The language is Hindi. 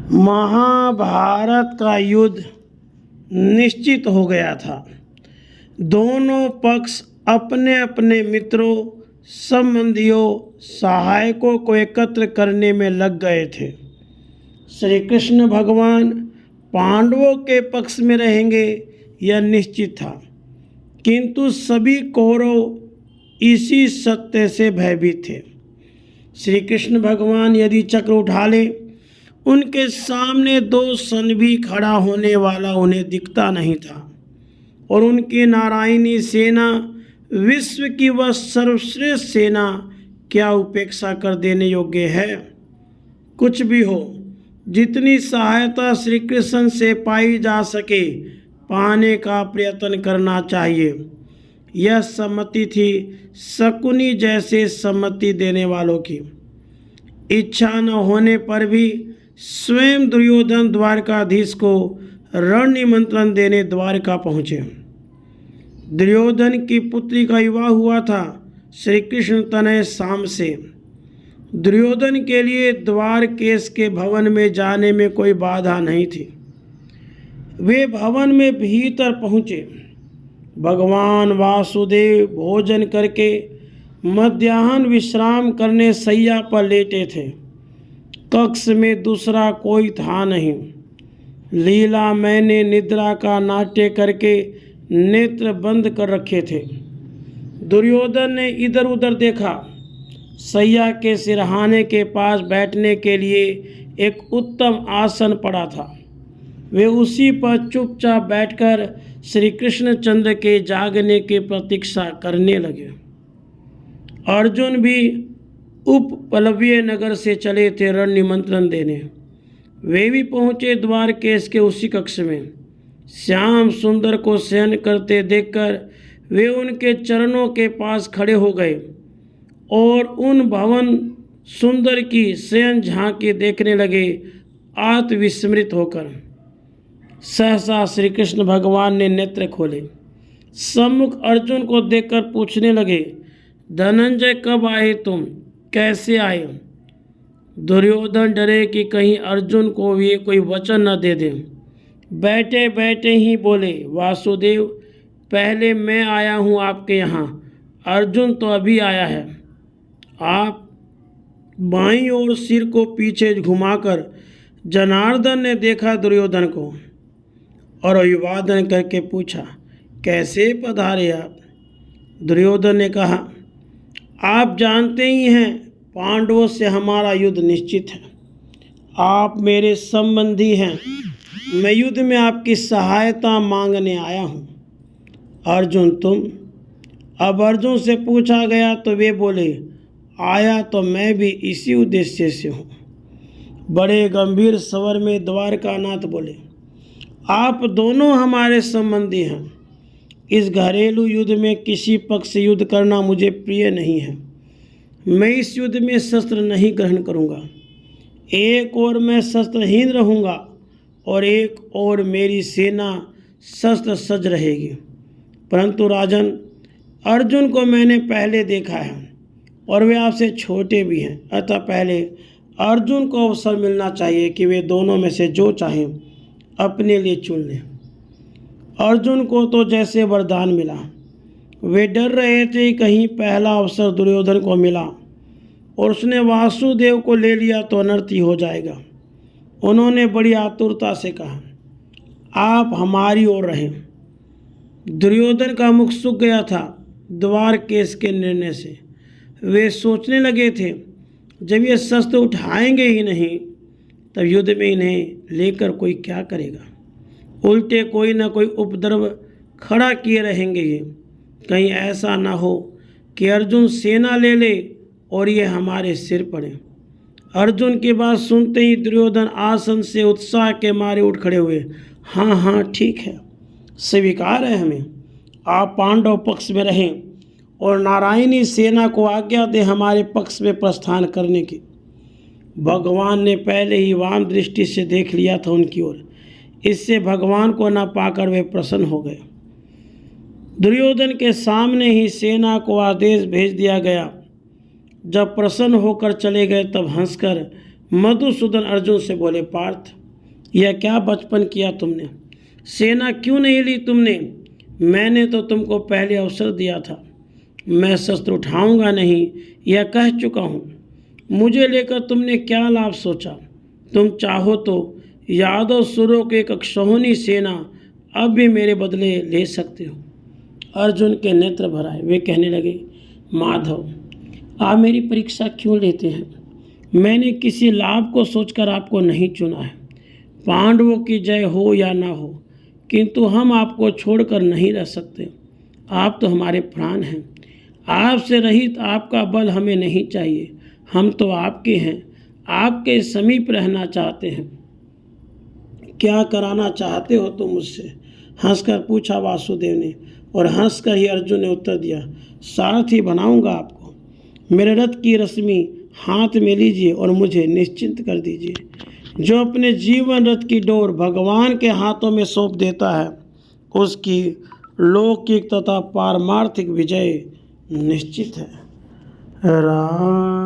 महाभारत का युद्ध निश्चित हो गया था। दोनों पक्ष अपने अपने मित्रों, संबंधियों, सहायकों को एकत्र करने में लग गए थे। श्री कृष्ण भगवान पांडवों के पक्ष में रहेंगे यह निश्चित था, किंतु सभी कौरव इसी सत्य से भयभीत थे। श्री कृष्ण भगवान यदि चक्र उठा ले, उनके सामने दो सन भी खड़ा होने वाला उन्हें दिखता नहीं था, और उनकी नारायणी सेना, विश्व की वह सर्वश्रेष्ठ सेना, क्या उपेक्षा कर देने योग्य है? कुछ भी हो, जितनी सहायता श्री कृष्ण से पाई जा सके पाने का प्रयत्न करना चाहिए। यह सम्मति थी शकुनी जैसे सम्मति देने वालों की। इच्छा न होने पर भी स्वयं दुर्योधन द्वारकाधीश को रण निमंत्रण देने द्वारका पहुँचे। दुर्योधन की पुत्री का विवाह हुआ था श्री कृष्ण तनय शाम से। दुर्योधन के लिए द्वारकेश के भवन में जाने में कोई बाधा नहीं थी। वे भवन में भीतर पहुँचे। भगवान वासुदेव भोजन करके मध्याह्न विश्राम करने शैया पर लेटे थे। कक्ष में दूसरा कोई था नहीं। लीला मैंने निद्रा का नाट्य करके नेत्र बंद कर रखे थे। दुर्योधन ने इधर उधर देखा। शैया के सिरहाने के पास बैठने के लिए एक उत्तम आसन पड़ा था। वे उसी पर चुपचाप बैठकर श्री कृष्णचंद्र के जागने की प्रतीक्षा करने लगे। अर्जुन भी उपप्लव्य नगर से चले थे रण निमंत्रण देने। वे भी पहुँचे द्वारकेश के उसी कक्ष में। श्याम सुंदर को शयन करते देखकर वे उनके चरणों के पास खड़े हो गए और उन भवन सुंदर की शयन झांकी देखने लगे आत्मविस्मृत होकर। सहसा श्री कृष्ण भगवान ने नेत्र खोले। सम्मुख अर्जुन को देखकर पूछने लगे, धनंजय कब आए तुम, कैसे आए? दुर्योधन डरे कि कहीं अर्जुन को ये कोई वचन न दे दें। बैठे बैठे ही बोले, वासुदेव पहले मैं आया हूँ आपके यहाँ, अर्जुन तो अभी आया है। आप बाईं ओर सिर को पीछे घुमाकर जनार्दन ने देखा दुर्योधन को और अभिवादन करके पूछा, कैसे पधारे आप? दुर्योधन ने कहा, आप जानते ही हैं पांडवों से हमारा युद्ध निश्चित है। आप मेरे संबंधी हैं। मैं युद्ध में आपकी सहायता मांगने आया हूँ। अर्जुन तुम? अब अर्जुन से पूछा गया तो वे बोले, आया तो मैं भी इसी उद्देश्य से हूँ। बड़े गंभीर स्वर में द्वारकानाथ बोले, आप दोनों हमारे संबंधी हैं। इस घरेलू युद्ध में किसी पक्ष से युद्ध करना मुझे प्रिय नहीं है। मैं इस युद्ध में शस्त्र नहीं ग्रहण करूँगा। एक ओर मैं शस्त्रहीन रहूँगा और एक और मेरी सेना शस्त्र सज्ज रहेगी। परंतु राजन, अर्जुन को मैंने पहले देखा है और वे आपसे छोटे भी हैं, अतः पहले अर्जुन को अवसर मिलना चाहिए कि वे दोनों में से जो चाहें अपने लिए चुन लें। अर्जुन को तो जैसे वरदान मिला। वे डर रहे थे कहीं पहला अवसर दुर्योधन को मिला और उसने वासुदेव को ले लिया तो अनर्थ ही हो जाएगा। उन्होंने बड़ी आतुरता से कहा, आप हमारी ओर रहें। दुर्योधन का मुख सूख गया था द्वारकेश के निर्णय से। वे सोचने लगे थे, जब ये शस्त्र उठाएंगे ही नहीं तब युद्ध में इन्हें लेकर कोई क्या करेगा? उल्टे कोई ना कोई उपद्रव खड़ा किए रहेंगे। ये कहीं ऐसा ना हो कि अर्जुन सेना ले ले और ये हमारे सिर पड़े। अर्जुन की बात सुनते ही दुर्योधन आसन से उत्साह के मारे उठ खड़े हुए। हाँ हाँ ठीक है, स्वीकार है हमें। आप पांडव पक्ष में रहें और नारायणी सेना को आज्ञा दे हमारे पक्ष में प्रस्थान करने की। भगवान ने पहले ही वाम दृष्टि से देख लिया था उनकी ओर। इससे भगवान को न पाकर वे प्रसन्न हो गए। दुर्योधन के सामने ही सेना को आदेश भेज दिया गया। जब प्रसन्न होकर चले गए तब हंसकर मधुसूदन अर्जुन से बोले, पार्थ, यह क्या बचपन किया तुमने? सेना क्यों नहीं ली तुमने? मैंने तो तुमको पहले अवसर दिया था। मैं शस्त्र उठाऊंगा नहीं, यह कह चुका हूँ। मुझे लेकर तुमने क्या लाभ सोचा? तुम चाहो तो यादव सुरों की एक अक्षौहिणी सेना अब भी मेरे बदले ले सकते हो। अर्जुन के नेत्र भर आए। वे कहने लगे, माधव, आप मेरी परीक्षा क्यों लेते हैं? मैंने किसी लाभ को सोचकर आपको नहीं चुना है। पांडवों की जय हो या ना हो, किंतु हम आपको छोड़कर नहीं रह सकते। आप तो हमारे प्राण हैं। आपसे रहित आपका बल हमें नहीं चाहिए। हम तो आपके हैं, आपके समीप रहना चाहते हैं। क्या कराना चाहते हो तुम मुझसे? हंसकर पूछा वासुदेव ने, और हंसकर ही अर्जुन ने उत्तर दिया, सारथी बनाऊंगा आपको। मेरे रथ की रश्मि हाथ में लीजिए और मुझे निश्चिंत कर दीजिए। जो अपने जीवन रथ की डोर भगवान के हाथों में सौंप देता है, उसकी लौकिक तथा पारमार्थिक विजय निश्चित है। राम